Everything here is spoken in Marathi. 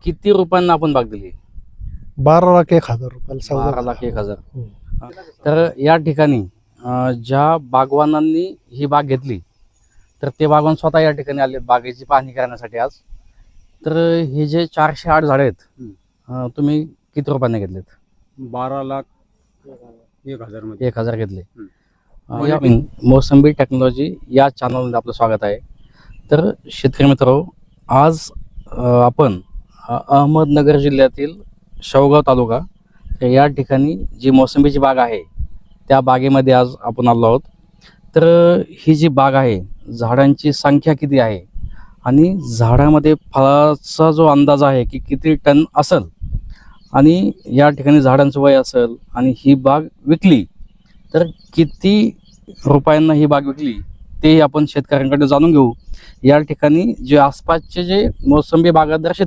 किती रुपयांना आपण बाग दिली? 12,01,000 12,01,000. तर या ठिकाणी ज्या बागवानांनी ही बाग घेतली तर ते बागवान स्वतः या ठिकाणी आले बागेची पाहणी करण्यासाठी आज. तर हे जे 408 झाडे आहेत तुम्ही किती रुपयाने घेतलेत? 12,01,000 मध्ये 1,000 घेतले. मोसंबी टेक्नॉलॉजी या चॅनलमध्ये आपलं स्वागत आहे. तर शेतकरी मित्र, आज आपण अहमदनगर जिल्ह्यातील शेवगाव तालुका या ठिकाणी जी मोसंबीची बाग आहे त्या बागेमध्ये आज आपण आलो आहोत. तर ही जी बाग आहे, झाडांची संख्या किती आहे आणि झाडामध्ये फळाचा जो अंदाज आहे की किती टन असेल आणि या ठिकाणी झाडांचं वय असेल आणि ही बाग विकली तर किती रुपयांना ही बाग विकली ते आपण शेतकऱ्यांकडे जाणून घेऊ. या ठिकाणी जे आसपासचे जे मोसंबी बागायतदार शेतकरी